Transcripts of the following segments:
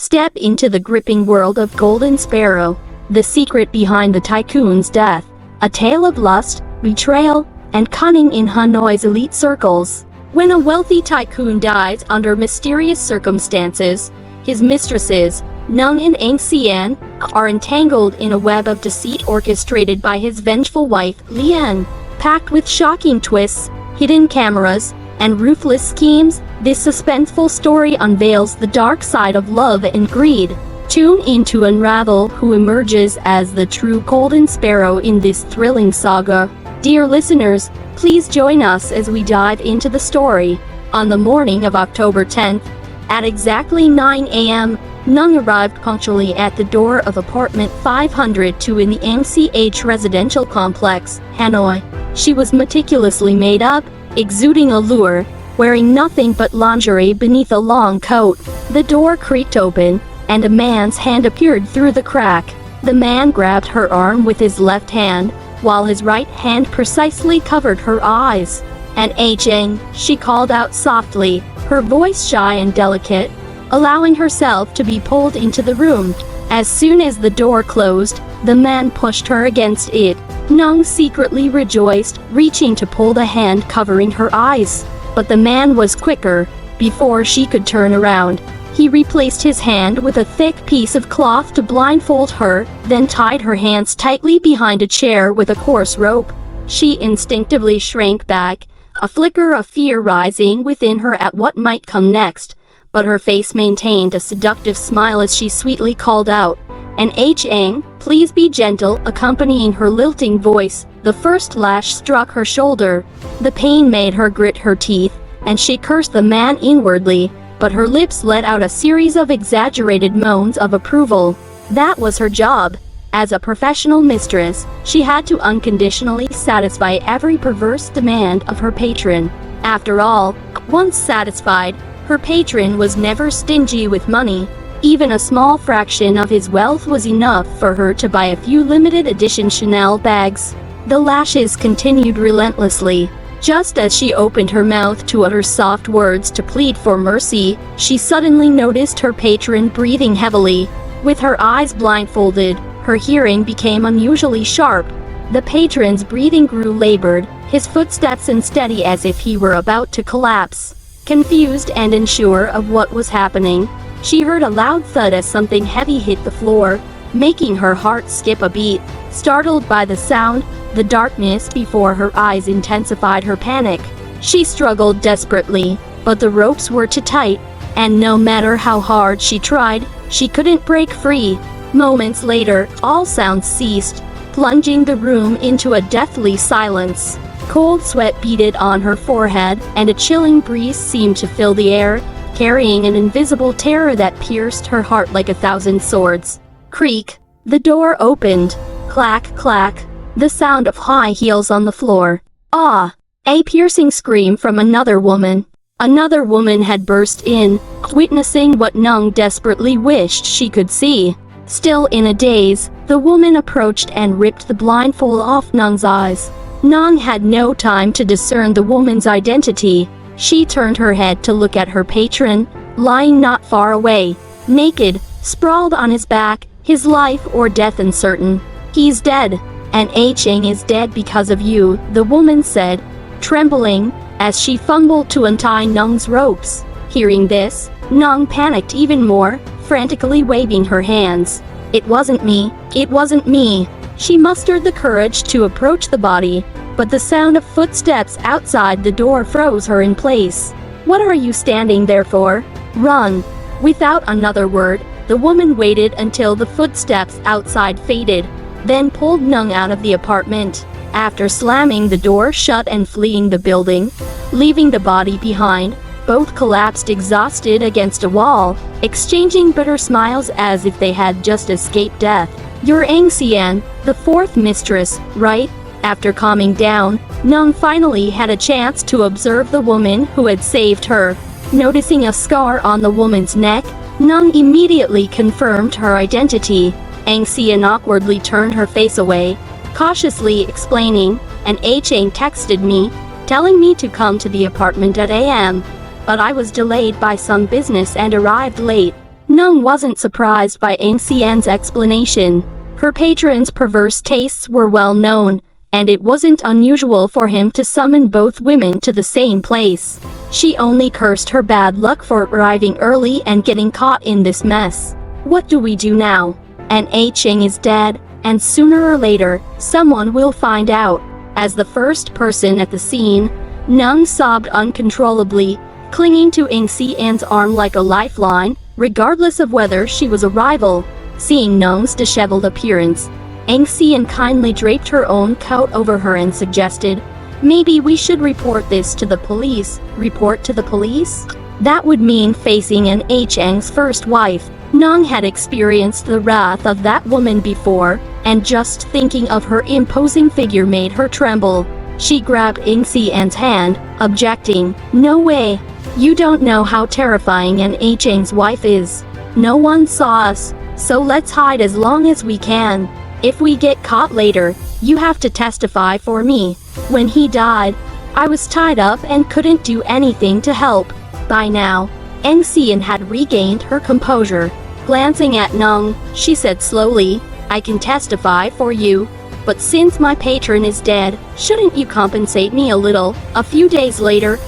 Step into the gripping world of Golden Sparrow, the secret behind the Tycoon's death, a tale of lust, betrayal, and cunning in Hanoi's elite circles. When a wealthy tycoon dies under mysterious circumstances, his mistresses, Nhung and Ngọc Anh, are entangled in a web of deceit orchestrated by his vengeful wife, Liên. Packed with shocking twists, hidden cameras, and ruthless schemes, this suspenseful story unveils the dark side of love and greed. Tune in to unravel who emerges as the true Golden Sparrow in this thrilling saga. Dear listeners, please join us as we dive into the story. On the morning of October 10th, at exactly 9 a.m., Nhung arrived punctually at the door of apartment 502 in the MCH residential complex, Hanoi. She was meticulously made up, exuding allure, wearing nothing but lingerie beneath a long coat. The door creaked open, and a man's hand appeared through the crack. The man grabbed her arm with his left hand, while his right hand precisely covered her eyes. "And Cheng," she called out softly, her voice shy and delicate, allowing herself to be pulled into the room. As soon as the door closed, the man pushed her against it. Nhung secretly rejoiced, reaching to pull the hand covering her eyes. But the man was quicker. Before she could turn around, he replaced his hand with a thick piece of cloth to blindfold her, then tied her hands tightly behind a chair with a coarse rope. She instinctively shrank back, a flicker of fear rising within her at what might come next. But her face maintained a seductive smile as she sweetly called out, "And Cheng, please be gentle," accompanying her lilting voice. The first lash struck her shoulder. The pain made her grit her teeth, and she cursed the man inwardly, but her lips let out a series of exaggerated moans of approval. That was her job. As a professional mistress, she had to unconditionally satisfy every perverse demand of her patron. After all, once satisfied, her patron was never stingy with money. Even a small fraction of his wealth was enough for her to buy a few limited edition Chanel bags. The lashes continued relentlessly. Just as she opened her mouth to utter soft words to plead for mercy, she suddenly noticed her patron breathing heavily. With her eyes blindfolded, her hearing became unusually sharp. The patron's breathing grew labored, his footsteps unsteady as if he were about to collapse. Confused and unsure of what was happening, she heard a loud thud as something heavy hit the floor, making her heart skip a beat. Startled by the sound, the darkness before her eyes intensified her panic. She struggled desperately, but the ropes were too tight, and no matter how hard she tried, she couldn't break free. Moments later, all sounds ceased, plunging the room into a deathly silence. Cold sweat beaded on her forehead, and a chilling breeze seemed to fill the air, carrying an invisible terror that pierced her heart like 1,000 swords. Creak. The door opened. Clack, clack. The sound of high heels on the floor. Ah! A piercing scream from another woman. Another woman had burst in, witnessing what Nhung desperately wished she could see. Still in a daze, the woman approached and ripped the blindfold off Nhung's eyes. Nhung had no time to discern the woman's identity. She turned her head to look at her patron, lying not far away, naked, sprawled on his back, his life or death uncertain. "He's dead, and Cheng is dead because of you," the woman said, trembling, as she fumbled to untie Nhung's ropes. Hearing this, Nhung panicked even more, frantically waving her hands. "It wasn't me, it wasn't me." She mustered the courage to approach the body, but the sound of footsteps outside the door froze her in place. "What are you standing there for? Run!" Without another word, the woman waited until the footsteps outside faded, then pulled Nhung out of the apartment. After slamming the door shut and fleeing the building, leaving the body behind, both collapsed exhausted against a wall, exchanging bitter smiles as if they had just escaped death. "You're Ngọc Anh, the fourth mistress, right?" After calming down, Nhung finally had a chance to observe the woman who had saved her. Noticing a scar on the woman's neck, Nhung immediately confirmed her identity. Ngọc Anh awkwardly turned her face away, cautiously explaining, "And Cheng texted me, telling me to come to the apartment at AM. But I was delayed by some business and arrived late." Nhung wasn't surprised by Anh Xian's explanation. Her patron's perverse tastes were well known, and it wasn't unusual for him to summon both women to the same place. She only cursed her bad luck for arriving early and getting caught in this mess. What do we do now? And Cheng is dead, and sooner or later, someone will find out. As the first person at the scene, Nhung sobbed uncontrollably, clinging to Anh Xian's arm like a lifeline, regardless of whether she was a rival. Seeing Nhung's disheveled appearance, Anh Xian kindly draped her own coat over her and suggested, "Maybe we should report this to the police." Report to the police? That would mean facing an Cheng's first wife. Nhung had experienced the wrath of that woman before, and just thinking of her imposing figure made her tremble. She grabbed Anh Xian's hand, objecting, "No way. You don't know how terrifying an Cheng's wife is. No one saw us, so let's hide as long as we can. If we get caught later, you have to testify for me. When he died, I was tied up and couldn't do anything to help." By now, Anh Xian had regained her composure. Glancing at Nhung, she said slowly, "I can testify for you, but since my patron is dead, shouldn't you compensate me a little?" A few days later,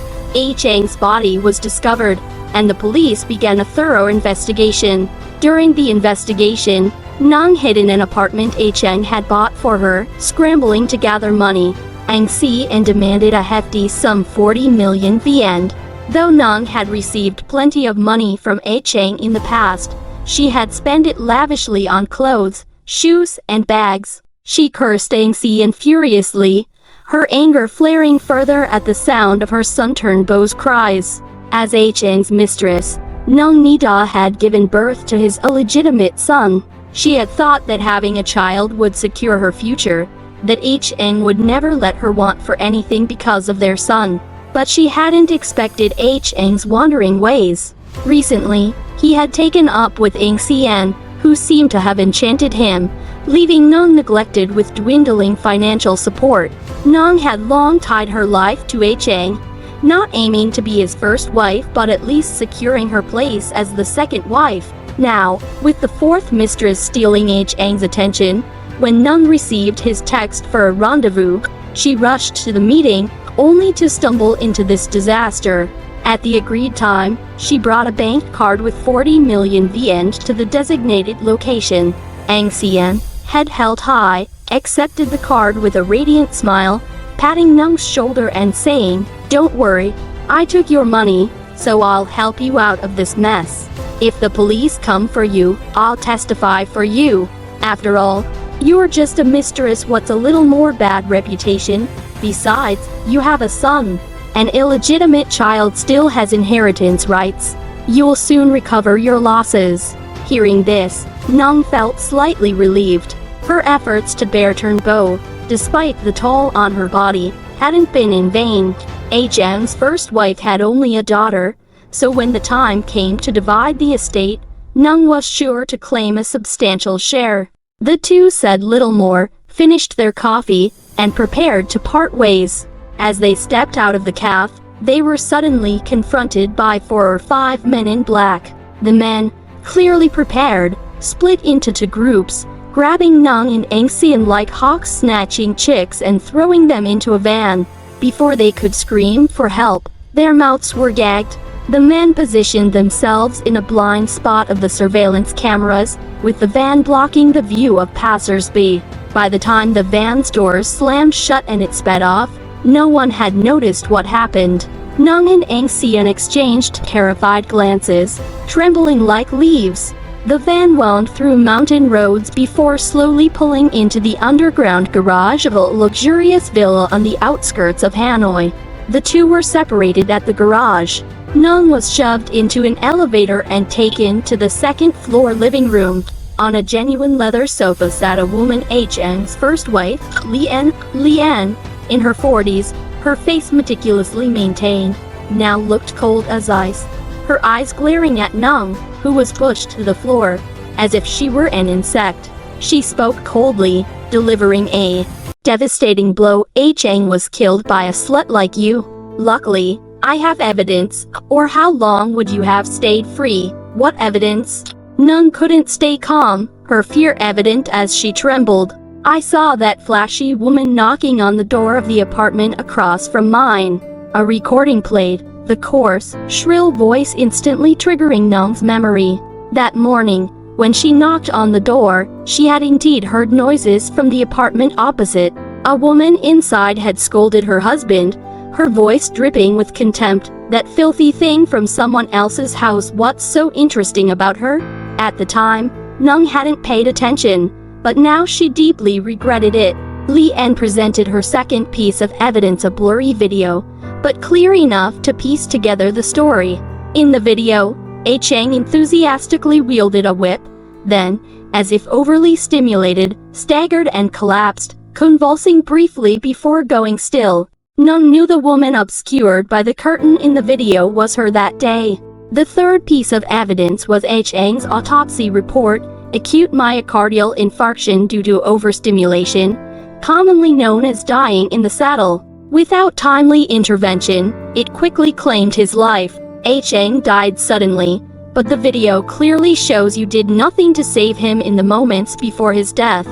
Cheng's body was discovered, and the police began a thorough investigation. During the investigation, Nhung hid in an apartment Cheng had bought for her, scrambling to gather money. Anh Xian demanded a hefty sum 40 million VN. Though Nhung had received plenty of money from Cheng in the past, she had spent it lavishly on clothes, shoes, and bags. She cursed Anh Xian furiously, her anger flaring further at the sound of her son-turned-beau's cries. As Cheng's mistress, Nhung Nida had given birth to his illegitimate son. She had thought that having a child would secure her future, that Cheng would never let her want for anything because of their son. But she hadn't expected Cheng's wandering ways. Recently, he had taken up with Anh Xian, who seemed to have enchanted him, leaving Nhung neglected with dwindling financial support. Nhung had long tied her life to Cheng, not aiming to be his first wife but at least securing her place as the second wife. Now, with the fourth mistress stealing Cheng's attention, when Nhung received his text for a rendezvous, she rushed to the meeting, only to stumble into this disaster. At the agreed time, she brought a bank card with 40 million VN to the designated location. Anh Xian, head held high, accepted the card with a radiant smile, patting Nhung's shoulder and saying, "Don't worry, I took your money, so I'll help you out of this mess. If the police come for you, I'll testify for you. After all, you're just a mistress. What's a little more bad reputation? Besides, you have a son. An illegitimate child still has inheritance rights. You'll soon recover your losses." Hearing this, Nhung felt slightly relieved. Her efforts to bear turn-bow, despite the toll on her body, hadn't been in vain. Cheng's first wife had only a daughter, so when the time came to divide the estate, Nhung was sure to claim a substantial share. The two said little more, finished their coffee, and prepared to part ways. As they stepped out of the cafe, they were suddenly confronted by 4 or 5 men in black. The men, clearly prepared, split into 2 groups, grabbing Nhung and Anh Xian like hawks snatching chicks and throwing them into a van. Before they could scream for help, their mouths were gagged. The men positioned themselves in a blind spot of the surveillance cameras, with the van blocking the view of passers-by. By the time the van's doors slammed shut and it sped off, no one had noticed what happened. Nhung and Anh Xian exchanged terrified glances, trembling like leaves. The van wound through mountain roads before slowly pulling into the underground garage of a luxurious villa on the outskirts of Hanoi. The two were separated at the garage. Nhung was shoved into an elevator and taken to the second-floor living room. On a genuine leather sofa sat a woman, Cheng's first wife, Liên, in her 40s, her face meticulously maintained, now looked cold as ice, her eyes glaring at Nhung, who was pushed to the floor, as if she were an insect. She spoke coldly, delivering a devastating blow. Cheng was killed by a slut like you. Luckily, I have evidence, or how long would you have stayed free? What evidence? Nhung couldn't stay calm, her fear evident as she trembled. I saw that flashy woman knocking on the door of the apartment across from mine. A recording played, the coarse, shrill voice instantly triggering Nhung's memory. That morning, when she knocked on the door, she had indeed heard noises from the apartment opposite. A woman inside had scolded her husband, her voice dripping with contempt. That filthy thing from someone else's house. What's so interesting about her? At the time, Nhung hadn't paid attention, but now she deeply regretted it. Liên presented her second piece of evidence, a blurry video, but clear enough to piece together the story. In the video, A Chang enthusiastically wielded a whip, then, as if overly stimulated, staggered and collapsed, convulsing briefly before going still. Nhung knew the woman obscured by the curtain in the video was her that day. The third piece of evidence was A Chang's autopsy report, acute myocardial infarction due to overstimulation, commonly known as dying in the saddle. Without timely intervention, it quickly claimed his life. A Chang died suddenly, but the video clearly shows you did nothing to save him in the moments before his death.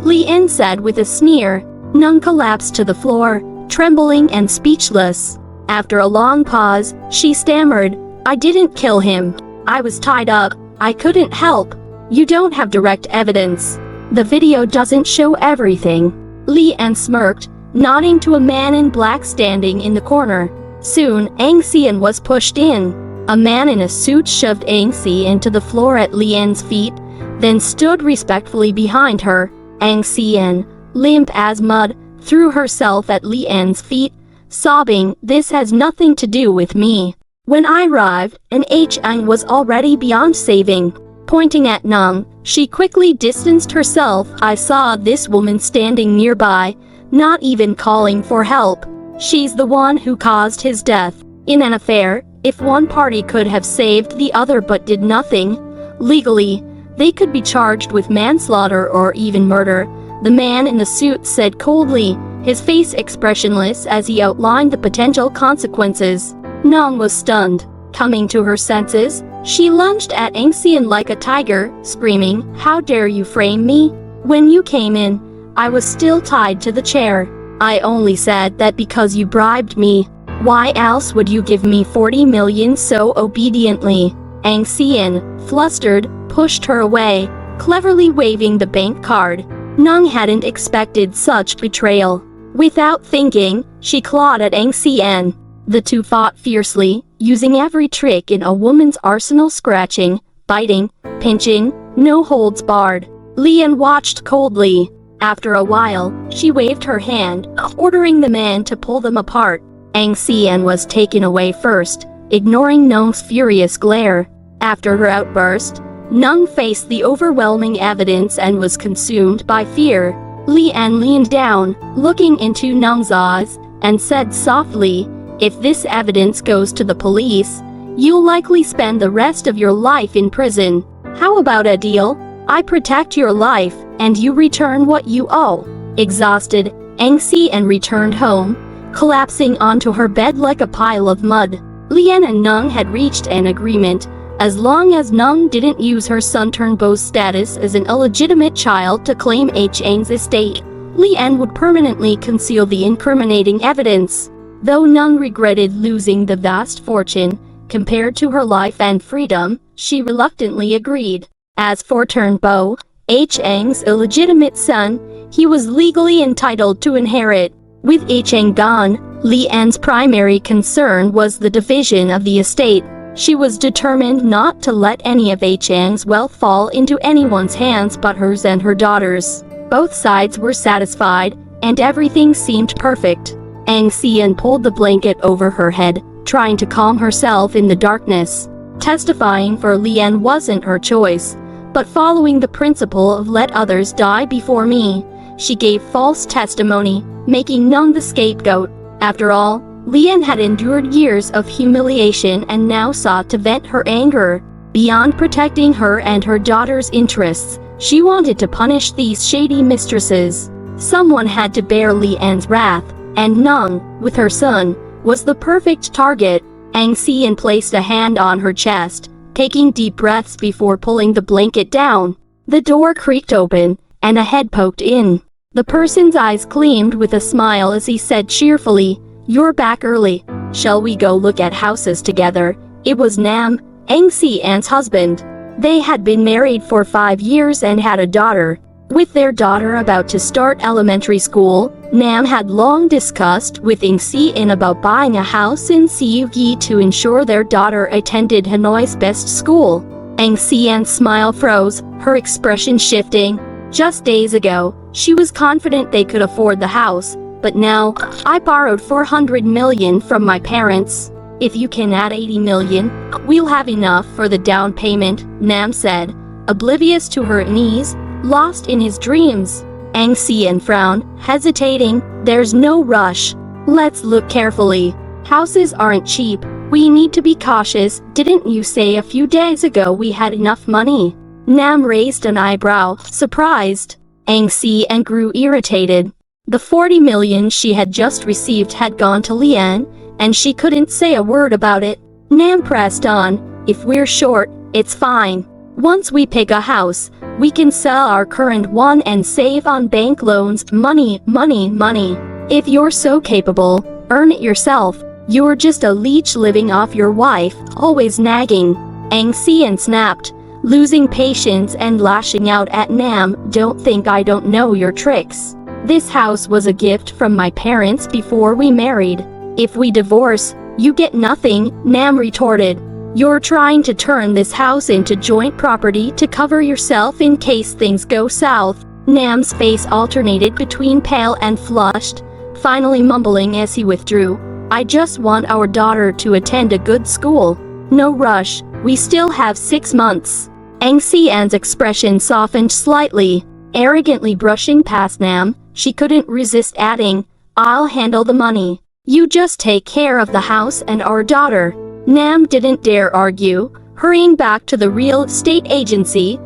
Liên said with a sneer. Nhung collapsed to the floor, trembling and speechless. After a long pause, she stammered, "I didn't kill him. I was tied up. I couldn't help." "You don't have direct evidence. The video doesn't show everything." Liên smirked, nodding to a man in black standing in the corner. Soon, Anh Sien was pushed in. A man in a suit shoved Anh Sien into the floor at Lien's feet, then stood respectfully behind her. Anh Sien, limp as mud, threw herself at Lien's feet, sobbing, "This has nothing to do with me." When I arrived, and A Chang was already beyond saving. Pointing at Nhung, she quickly distanced herself. I saw this woman standing nearby, not even calling for help. She's the one who caused his death. In an affair, if one party could have saved the other but did nothing, legally, they could be charged with manslaughter or even murder. The man in the suit said coldly, his face expressionless as he outlined the potential consequences. Nhung was stunned. Coming to her senses, she lunged at Anh Sien like a tiger, screaming, "How dare you frame me? When you came in, I was still tied to the chair. I only said that because you bribed me. Why else would you give me 40 million so obediently?" Anh Sien, flustered, pushed her away, cleverly waving the bank card. Nhung hadn't expected such betrayal. Without thinking, she clawed at Anh Sien. The two fought fiercely, using every trick in a woman's arsenal, scratching, biting, pinching, no holds barred. Liên watched coldly. After a while, she waved her hand, ordering the man to pull them apart. Anh Sien was taken away first, ignoring Nhung's furious glare. After her outburst, Nhung faced the overwhelming evidence and was consumed by fear. Liên leaned down, looking into Nhung's eyes, and said softly, "If this evidence goes to the police, you'll likely spend the rest of your life in prison. How about a deal? I protect your life, and you return what you owe." Exhausted, Anh Sien returned home, collapsing onto her bed like a pile of mud. Liên and Nhung had reached an agreement. As long as Nhung didn't use her son Turnbo's status as an illegitimate child to claim A Chang's estate, Liên would permanently conceal the incriminating evidence. Though Nhung regretted losing the vast fortune, compared to her life and freedom, she reluctantly agreed. As for Turnbo, A Chang's illegitimate son, he was legally entitled to inherit. With A Chang gone, Lien's primary concern was the division of the estate. She was determined not to let any of A Chang's wealth fall into anyone's hands but hers and her daughter's. Both sides were satisfied, and everything seemed perfect. Anh Sien pulled the blanket over her head, trying to calm herself in the darkness. Testifying for Liên wasn't her choice, but following the principle of let others die before me, she gave false testimony, making Nhung the scapegoat. After all, Liên had endured years of humiliation and now sought to vent her anger. Beyond protecting her and her daughter's interests, she wanted to punish these shady mistresses. Someone had to bear Lien's wrath, and Nhung, with her son, was the perfect target. Anh Sien placed a hand on her chest, taking deep breaths before pulling the blanket down. The door creaked open, and a head poked in. The person's eyes gleamed with a smile as he said cheerfully, "You're back early. Shall we go look at houses together?" It was Nam, Ang Si-an's husband. They had been married for 5 years and had a daughter. With their daughter about to start elementary school, Nam had long discussed with Ang Si-an about buying a house in Seoul to ensure their daughter attended Hanoi's best school. Ang Si-an's smile froze, her expression shifting. Just days ago, she was confident they could afford the house, but now, "I borrowed 400 million from my parents. If you can add 80 million, we'll have enough for the down payment," Nam said, oblivious to her knees, lost in his dreams. Ang Si-an frowned, hesitating. "There's no rush. Let's look carefully. Houses aren't cheap. We need to be cautious. Didn't you say a few days ago we had enough money?" Nam raised an eyebrow, surprised. Ang Si-an grew irritated. The 40 million she had just received had gone to Liên, and she couldn't say a word about it. Nam pressed on, "If we're short, it's fine. Once we pick a house, we can sell our current one and save on bank loans. Money, money, money. If you're so capable, earn it yourself. You're just a leech living off your wife, always nagging." Ang Si-an snapped, losing patience and lashing out at Nam. "Don't think I don't know your tricks. This house was a gift from my parents before we married. If we divorce, you get nothing," Nam retorted. "You're trying to turn this house into joint property to cover yourself in case things go south." Nam's face alternated between pale and flushed, finally mumbling as he withdrew, "I just want our daughter to attend a good school. No rush, we still have 6 months." Ang Si-an's expression softened slightly. Arrogantly brushing past Nam, she couldn't resist adding, "I'll handle the money. You just take care of the house and our daughter." Nam didn't dare argue, hurrying back to the real estate agency,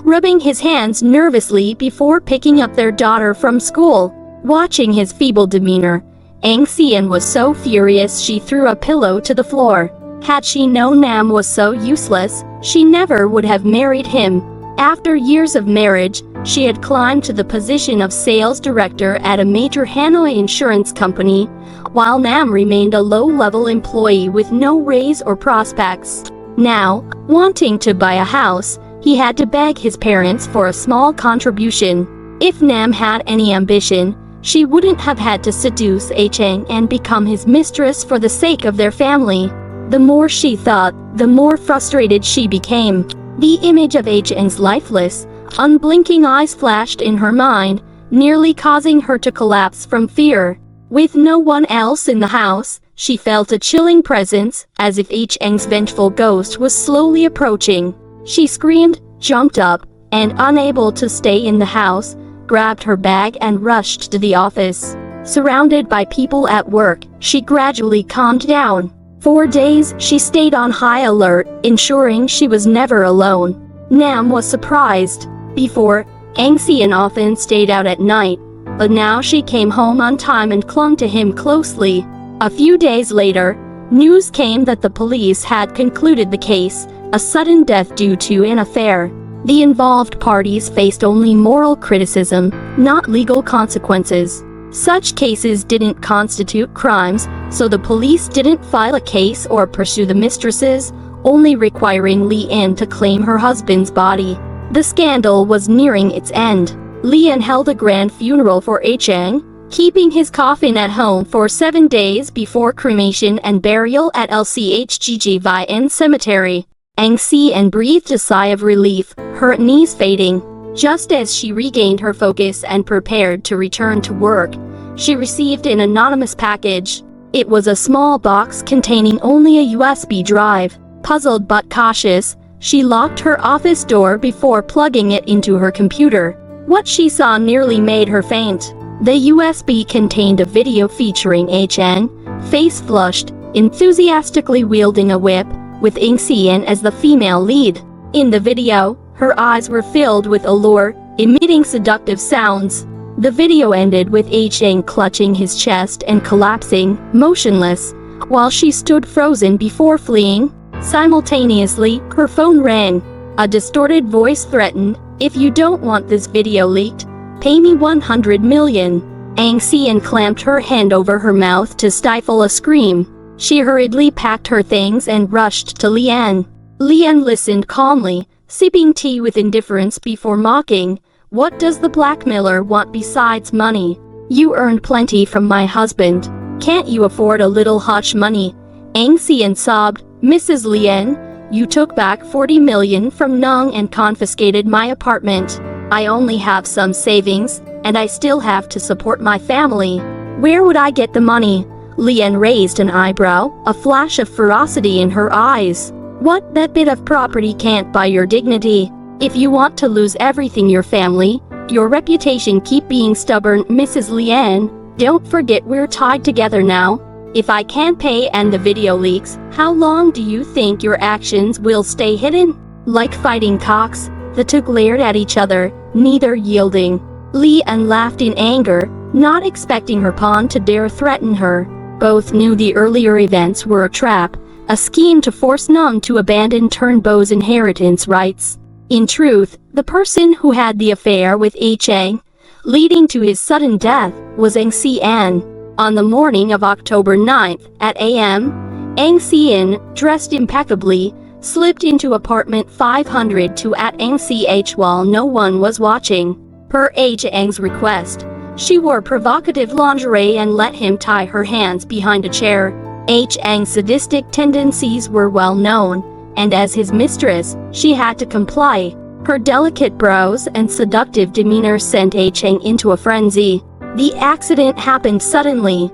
rubbing his hands nervously before picking up their daughter from school. Watching his feeble demeanor, Ang Si-an was so furious she threw a pillow to the floor. Had she known Nam was so useless, she never would have married him. After years of marriage, she had climbed to the position of sales director at a major Hanoi insurance company, while Nam remained a low-level employee with no raise or prospects. Now, wanting to buy a house, he had to beg his parents for a small contribution. If Nam had any ambition, she wouldn't have had to seduce Chang and become his mistress for the sake of their family. The more she thought, the more frustrated she became. The image of Chang's lifeless, unblinking eyes flashed in her mind, nearly causing her to collapse from fear. With no one else in the house, she felt a chilling presence, as if Chang's vengeful ghost was slowly approaching. She screamed, jumped up, and unable to stay in the house, grabbed her bag and rushed to the office. Surrounded by people at work, she gradually calmed down. For days, she stayed on high alert, ensuring she was never alone. Nam was surprised. Before, Ang Si-an often stayed out at night, but now she came home on time and clung to him closely. A few days later, news came that the police had concluded the case, a sudden death due to an affair. The involved parties faced only moral criticism, not legal consequences. Such cases didn't constitute crimes, so the police didn't file a case or pursue the mistresses, only requiring Liên to claim her husband's body. The scandal was nearing its end. Liên held a grand funeral for Chang, keeping his coffin at home for 7 days before cremation and burial at Lchgvn Cemetery. Ang Si-an breathed a sigh of relief, her knees fading. Just as she regained her focus and prepared to return to work, she received an anonymous package. It was a small box containing only a USB drive. Puzzled but cautious, she locked her office door before plugging it into her computer. What she saw nearly made her faint. The USB contained a video featuring Chang, face flushed, enthusiastically wielding a whip, with Ang Si-an as the female lead. In the video, her eyes were filled with allure, emitting seductive sounds. The video ended with Chang clutching his chest and collapsing, motionless, while she stood frozen before fleeing. Simultaneously, her phone rang. A distorted voice threatened, "If you don't want this video leaked, pay me 100 million. Ang Sian clamped her hand over her mouth to stifle a scream. She hurriedly packed her things and rushed to Liên. Liên listened calmly, sipping tea with indifference before mocking, "What does the blackmailer want besides money? You earned plenty from my husband. Can't you afford a little hush money?" Ang Sian sobbed, "Mrs. Liên, you took back 40 million from Nhung and confiscated my apartment. I only have some savings, and I still have to support my family. Where would I get the money?" Liên raised an eyebrow, a flash of ferocity in her eyes. "What? That bit of property can't buy your dignity. If you want to lose everything, your family, your reputation, keep being stubborn, Mrs. Liên. Don't forget we're tied together now. If I can't pay and the video leaks, how long do you think your actions will stay hidden?" Like fighting cocks, the two glared at each other, neither yielding. Liên laughed in anger, not expecting her pawn to dare threaten her. Both knew the earlier events were a trap, a scheme to force Nhung to abandon Turnbo's inheritance rights. In truth, the person who had the affair with Chang, leading to his sudden death, was Ang Sian. On the morning of October 9th, at a.m., Ang Sian, dressed impeccably, slipped into apartment 500 to at Ang Ch while no one was watching. Per Chang's request, she wore provocative lingerie and let him tie her hands behind a chair. Chang's sadistic tendencies were well known, and as his mistress, she had to comply. Her delicate brows and seductive demeanor sent Chang into a frenzy. The accident happened suddenly.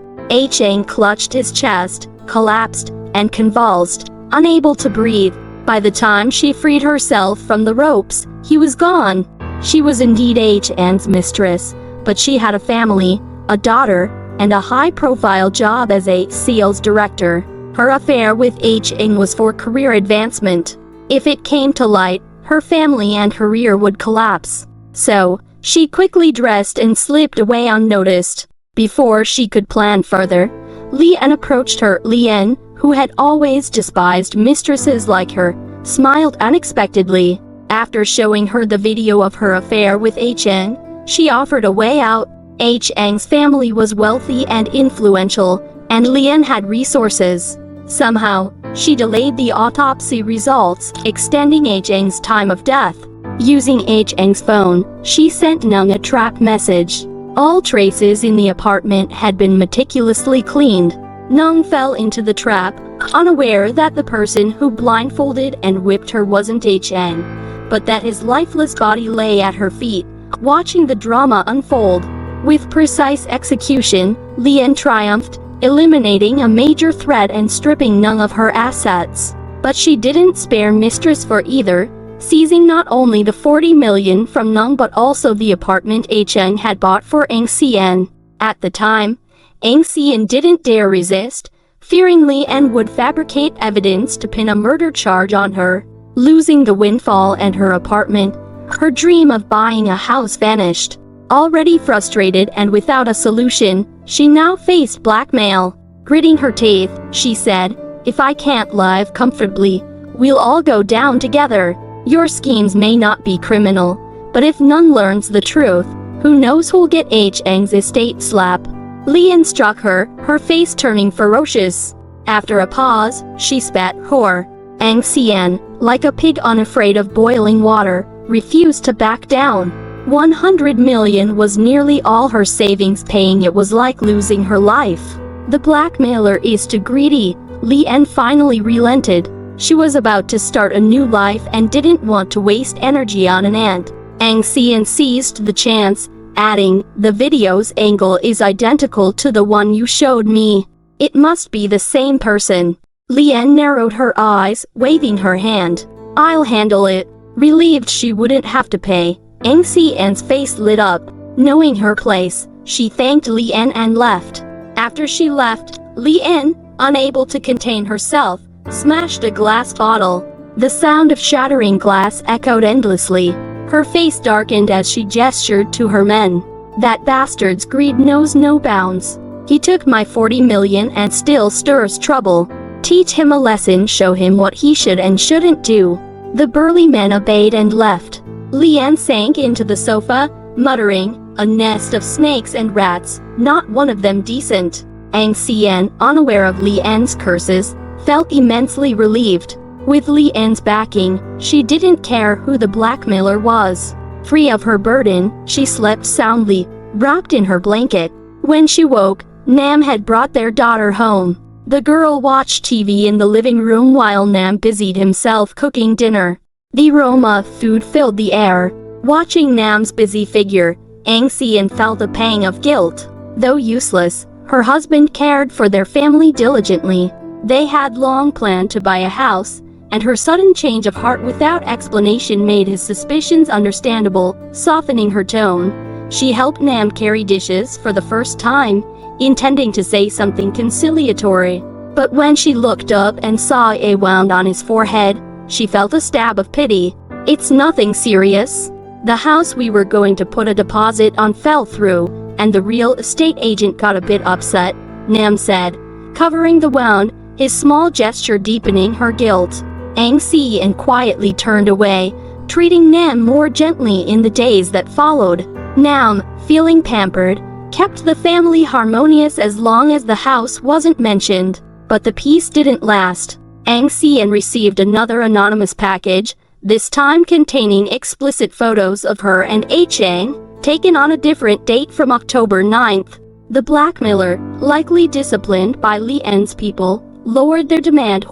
Chang clutched his chest, collapsed, and convulsed, unable to breathe. By the time she freed herself from the ropes, he was gone. She was indeed Chang's mistress, but she had a family, a daughter, and a high-profile job as a sales director. Her affair with Chang was for career advancement. If it came to light, her family and career would collapse. So, she quickly dressed and slipped away unnoticed. Before she could plan further, Liên approached her. Liên, who had always despised mistresses like her, smiled unexpectedly. After showing her the video of her affair with Chang, she offered a way out. Chang's family was wealthy and influential, and Liên had resources. Somehow, she delayed the autopsy results, extending Chang's time of death. Using Chang's phone, she sent Nhung a trap message. All traces in the apartment had been meticulously cleaned. Nhung fell into the trap, unaware that the person who blindfolded and whipped her wasn't Chang, but that his lifeless body lay at her feet, watching the drama unfold. With precise execution, Liên triumphed, eliminating a major threat and stripping Nhung of her assets. But she didn't spare mistress for either, seizing not only the 40 million from Nhung but also the apartment Chang had bought for Ang Sian. At the time, Ang Sian didn't dare resist, fearing Liên would fabricate evidence to pin a murder charge on her. Losing the windfall and her apartment, her dream of buying a house vanished. Already frustrated and without a solution, she now faced blackmail. Gritting her teeth, she said, "If I can't live comfortably, we'll all go down together. Your schemes may not be criminal, but if Nhung learns the truth, who knows who'll get Chang's estate slap." Liên struck her, her face turning ferocious. After a pause, she spat, "Whore." Ang Sian, like a pig unafraid of boiling water, refused to back down. 100 million was nearly all her savings. Paying it was like losing her life. The blackmailer is too greedy. Liên finally relented. She was about to start a new life and didn't want to waste energy on an ant. Ang Sian seized the chance, adding, "The video's angle is identical to the one you showed me. It must be the same person." Liên narrowed her eyes, waving her hand. "I'll handle it." Relieved she wouldn't have to pay, Ang Sian's face lit up. Knowing her place, she thanked Liên and left. After she left, Liên, unable to contain herself, smashed a glass bottle. The sound of shattering glass echoed endlessly. Her face darkened as she gestured to her men. "That bastard's greed knows no bounds. He took my 40 million and still stirs trouble. Teach him a lesson, show him what he should and shouldn't do. The burly men obeyed and left. Liên sank into the sofa, muttering, "A nest of snakes and rats, not one of them decent." Anh Cien, unaware of Lien's curses, felt immensely relieved. With Lien's backing, she didn't care who the blackmailer was. Free of her burden, she slept soundly, wrapped in her blanket. When she woke, Nam had brought their daughter home. The girl watched TV in the living room while Nam busied himself cooking dinner. The aroma of food filled the air. Watching Nam's busy figure, Anh Cien felt a pang of guilt. Though useless, her husband cared for their family diligently. They had long planned to buy a house, and her sudden change of heart without explanation made his suspicions understandable, softening her tone. She helped Nam carry dishes for the first time, intending to say something conciliatory. But when she looked up and saw a wound on his forehead, she felt a stab of pity. "It's nothing serious. The house we were going to put a deposit on fell through, and the real estate agent got a bit upset," Nam said, covering the wound, his small gesture deepening her guilt. Anh Cien quietly turned away, treating Nam more gently in the days that followed. Nam, feeling pampered, kept the family harmonious as long as the house wasn't mentioned. But the peace didn't last. Anh Cien received another anonymous package, this time containing explicit photos of her and Chang, taken on a different date from October 9th. The blackmailer, likely disciplined by Lien's people, lowered their demand.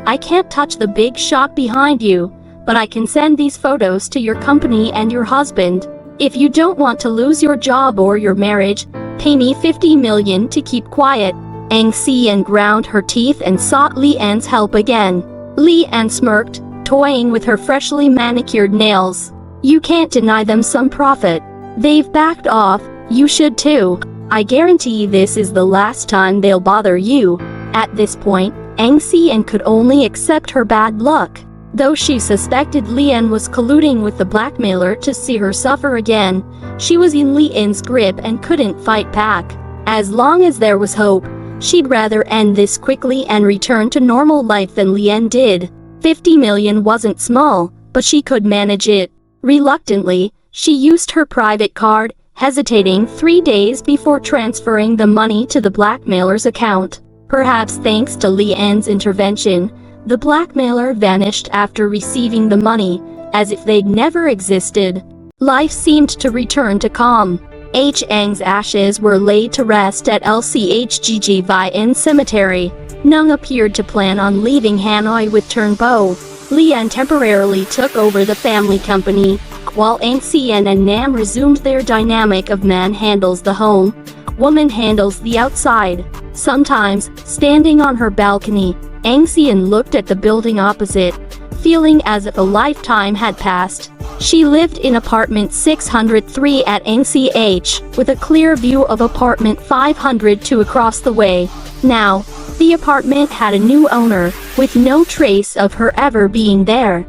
"I can't touch the big shot behind you, but I can send these photos to your company and your husband. If you don't want to lose your job or your marriage, pay me 50 million to keep quiet." Anh Cien ground her teeth and sought Lien's help again. Lien smirked, toying with her freshly manicured nails. "You can't deny them some profit. They've backed off, you should too. I guarantee this is the last time they'll bother you." At this point, Anh Cien could only accept her bad luck. Though she suspected Lien was colluding with the blackmailer to see her suffer again, she was in Lien's grip and couldn't fight back. As long as there was hope, she'd rather end this quickly and return to normal life than Lien did. 50 million wasn't small, but she could manage it. Reluctantly, she used her private card, hesitating 3 days before transferring the money to the blackmailer's account. Perhaps thanks to Lien's intervention, the blackmailer vanished after receiving the money, as if they'd never existed. Life seemed to return to calm. Chang's ashes were laid to rest at Lchggvin Cemetery. Nhung appeared to plan on leaving Hanoi with Turnbo. Lien temporarily took over the family company, while Anh Cien and Nam resumed their dynamic of man handles the home, woman handles the outside. Sometimes, standing on her balcony, Anh Cien looked at the building opposite, feeling as if a lifetime had passed. She lived in apartment 603 at NCH, with a clear view of apartment 502 across the way. Now, the apartment had a new owner, with no trace of her ever being there.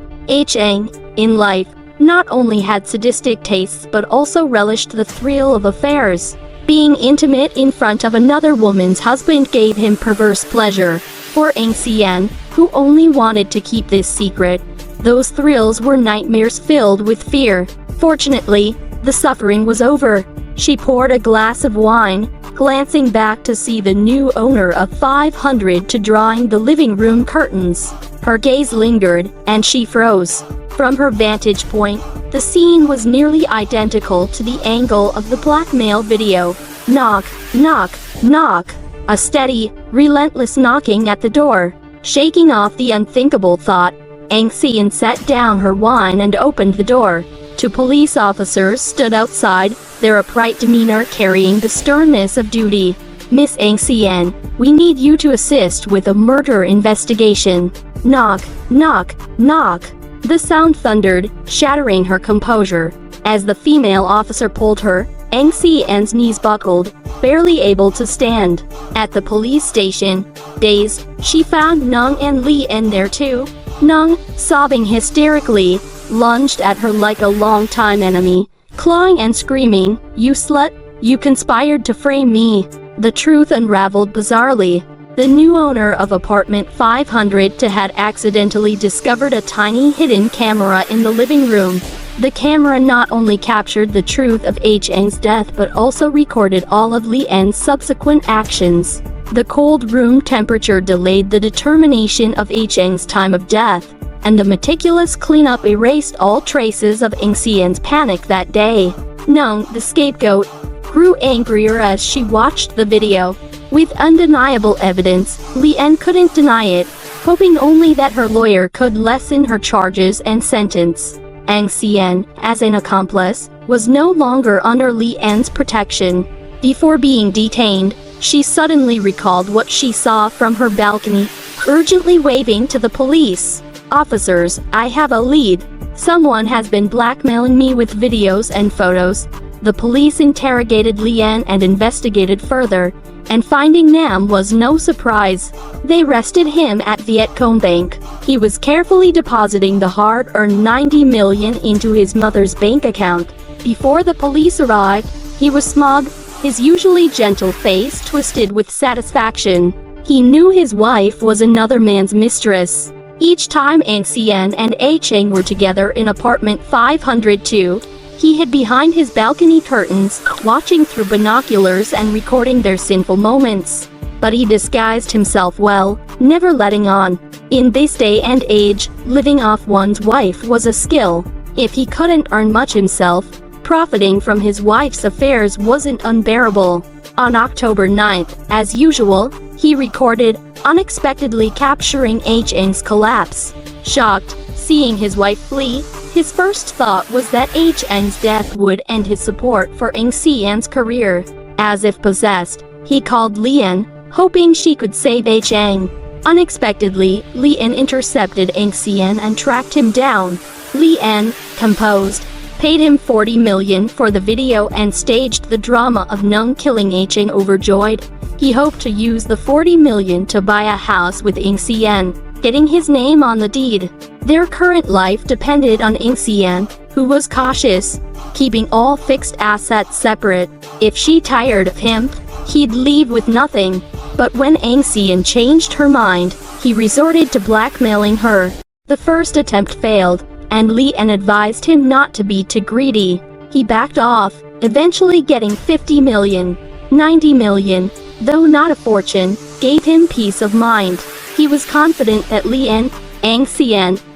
Chang, in life, not only had sadistic tastes but also relished the thrill of affairs. Being intimate in front of another woman's husband gave him perverse pleasure. For Anh Cien, who only wanted to keep this secret, those thrills were nightmares filled with fear. Fortunately, the suffering was over. She poured a glass of wine, glancing back to see the new owner of 500 to drawing the living room curtains. Her gaze lingered, and she froze. From her vantage point, the scene was nearly identical to the angle of the blackmail video. Knock, knock, knock. A steady, relentless knocking at the door. Shaking off the unthinkable thought, Anh Cien set down her wine and opened the door. Two police officers stood outside, their upright demeanor carrying the sternness of duty. "Miss Anh Cien, we need you to assist with a murder investigation." Knock, knock, knock. The sound thundered, shattering her composure. As the female officer pulled her, Anh Cien's knees buckled, barely able to stand. At the police station, dazed, she found Nhung and Liên there too. Nhung, sobbing hysterically, lunged at her like a long-time enemy, clawing and screaming, "You slut, you conspired to frame me." The truth unraveled bizarrely. The new owner of apartment 502 had accidentally discovered a tiny hidden camera in the living room. The camera not only captured the truth of H.Ng's death but also recorded all of Lien's subsequent actions. The cold room temperature delayed the determination of H.Ng's time of death, and the meticulous cleanup erased all traces of Ng's panic that day. Nhung, the scapegoat, grew angrier as she watched the video. With undeniable evidence, Lien couldn't deny it, hoping only that her lawyer could lessen her charges and sentence. Ng, as an accomplice, was no longer under Lien's protection. Before being detained, she suddenly recalled what she saw from her balcony, urgently waving to the police. "Officers, I have a lead. Someone has been blackmailing me with videos and photos." The police interrogated Lien and investigated further, and finding Nam was no surprise. They arrested him at Vietcombank. He was carefully depositing the hard-earned 90 million into his mother's bank account. Before the police arrived, he was smug, his usually gentle face twisted with satisfaction. He knew his wife was another man's mistress. Each time Ng and H.Ng were together in apartment 502, he hid behind his balcony curtains, watching through binoculars and recording their sinful moments. But he disguised himself well, never letting on. In this day and age, living off one's wife was a skill. If he couldn't earn much himself, profiting from his wife's affairs wasn't unbearable. On October 9th, as usual, he recorded, unexpectedly capturing H.Ng's collapse. Shocked, seeing his wife flee, his first thought was that H.Ng's death would end his support for Ng's career. As if possessed, he called Lien, hoping she could save H.Ng. Unexpectedly, Lien intercepted Ng and tracked him down. Lien, composed, paid him 40 million for the video and staged the drama of Nhung killing H.Ng. Overjoyed, he hoped to use the 40 million to buy a house with Ng, getting his name on the deed. Their current life depended on Ng, who was cautious, keeping all fixed assets separate. If she tired of him, he'd leave with nothing. But when Ng changed her mind, he resorted to blackmailing her. The first attempt failed, and Lien advised him not to be too greedy. He backed off, eventually getting 50 million. 90 million, though not a fortune, gave him peace of mind. He was confident that Lien, Ng,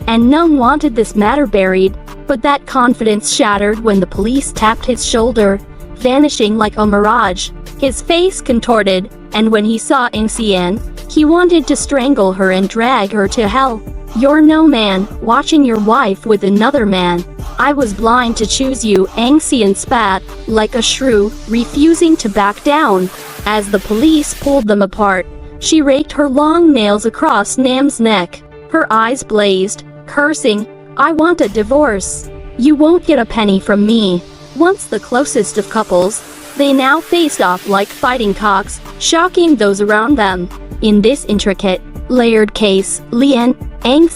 and Nhung wanted this matter buried, but that confidence shattered when the police tapped his shoulder, vanishing like a mirage. His face contorted, and when he saw Ng, he wanted to strangle her and drag her to hell. "You're no man, watching your wife with another man. I was blind to choose you," Ng spat, like a shrew, refusing to back down. As the police pulled them apart, she raked her long nails across Nam's neck. Her eyes blazed, cursing, "I want a divorce. You won't get a penny from me." Once the closest of couples, they now faced off like fighting cocks, shocking those around them. In this intricate, layered case, Lien, Ng,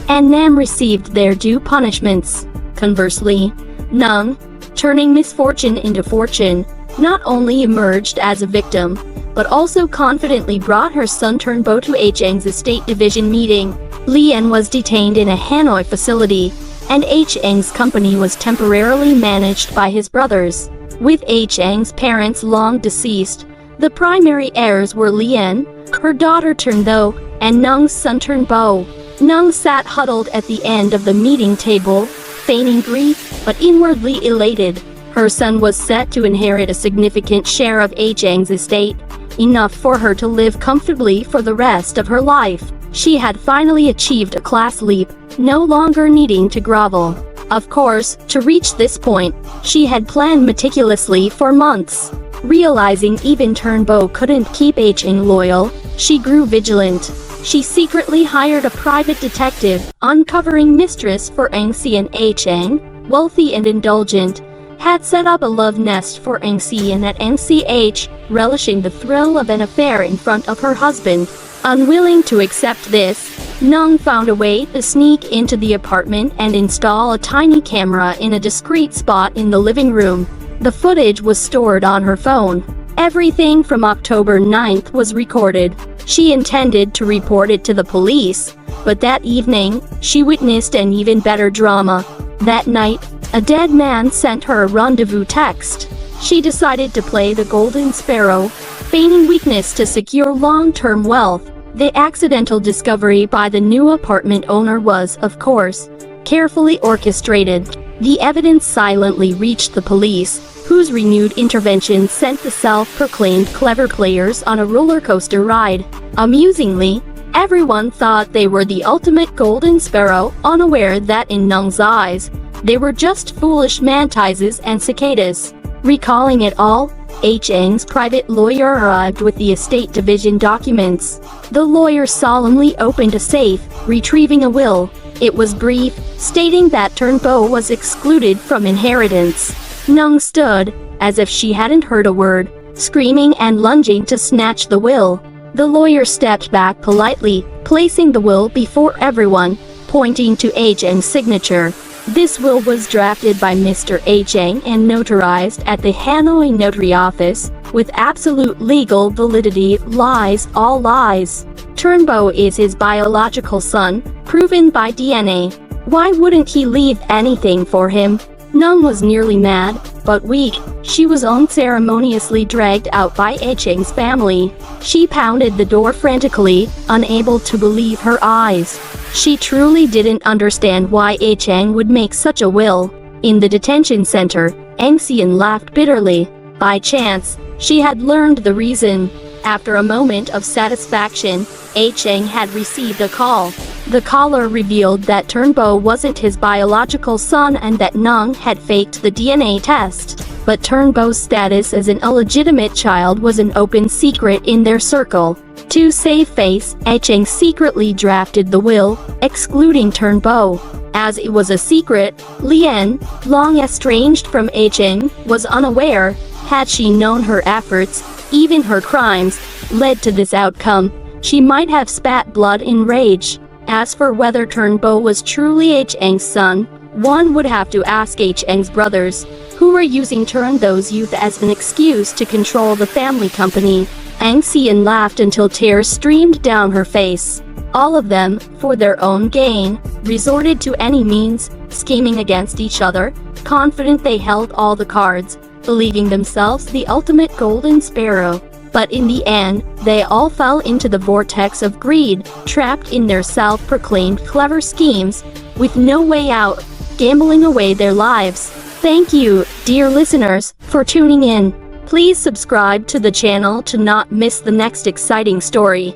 and Nam received their due punishments. Conversely, Nhung, turning misfortune into fortune, not only emerged as a victim, but also confidently brought her son Turnbo to H.Ng's estate division meeting. Lien was detained in a Hanoi facility, and H.Ng's company was temporarily managed by his brothers. With H.Ng's parents long deceased, the primary heirs were Lien, her daughter Turnbo, and Nhung's son Turnbo. Nhung sat huddled at the end of the meeting table, feigning grief, but inwardly elated. Her son was set to inherit a significant share of H.Ng's estate, enough for her to live comfortably for the rest of her life. She had finally achieved a class leap, no longer needing to grovel. Of course, to reach this point, she had planned meticulously for months. Realizing even Turnbo couldn't keep H.Ng loyal, she grew vigilant. She secretly hired a private detective, uncovering mistress for Ng and H.Ng, wealthy and indulgent, had set up a love nest for Ng and at Ng, relishing the thrill of an affair in front of her husband. Unwilling to accept this, Nhung found a way to sneak into the apartment and install a tiny camera in a discreet spot in the living room. The footage was stored on her phone. Everything from October 9th was recorded. She intended to report it to the police, but that evening, she witnessed an even better drama. That night, a dead man sent her a rendezvous text. She decided to play the Golden Sparrow, feigning weakness to secure long-term wealth. The accidental discovery by the new apartment owner was, of course, carefully orchestrated. The evidence silently reached the police, whose renewed intervention sent the self-proclaimed clever players on a roller coaster ride. Amusingly, everyone thought they were the ultimate Golden Sparrow, unaware that in Nhung's eyes, they were just foolish mantises and cicadas. Recalling it all, Nhung's private lawyer arrived with the estate division documents. The lawyer solemnly opened a safe, retrieving a will. It was brief, stating that Turnbow was excluded from inheritance. Nhung stood, as if she hadn't heard a word, screaming and lunging to snatch the will. The lawyer stepped back politely, placing the will before everyone, pointing to Nhung's signature. This will was drafted by Mr. Nhung and notarized at the Hanoi notary office, with absolute legal validity. Lies, all lies. Turnbow is his biological son, proven by DNA. Why wouldn't he leave anything for him? Nhung was nearly mad, but weak. She was unceremoniously dragged out by Nhung's family. She pounded the door frantically, unable to believe her eyes. She truly didn't understand why Nhung would make such a will. In the detention center, Xian laughed bitterly. By chance, she had learned the reason. After a moment of satisfaction, Nhung had received a call. The caller revealed that Turnbow wasn't his biological son and that Nhung had faked the DNA test. But Turnbow's status as an illegitimate child was an open secret in their circle. To save face, Nhung secretly drafted the will, excluding Turnbow. As it was a secret, Liên, long estranged from Nhung, was unaware. Had she known her efforts, even her crimes, led to this outcome, she might have spat blood in rage. As for whether Turnbow was truly Nhung's son, one would have to ask Nhung's brothers, who were using Turnbow's youth as an excuse to control the family company. Xian laughed until tears streamed down her face. All of them, for their own gain, resorted to any means, scheming against each other, confident they held all the cards, believing themselves the ultimate Golden Sparrow. But in the end, they all fell into the vortex of greed, trapped in their self-proclaimed clever schemes, with no way out, gambling away their lives. Thank you, dear listeners, for tuning in. Please subscribe to the channel to not miss the next exciting story.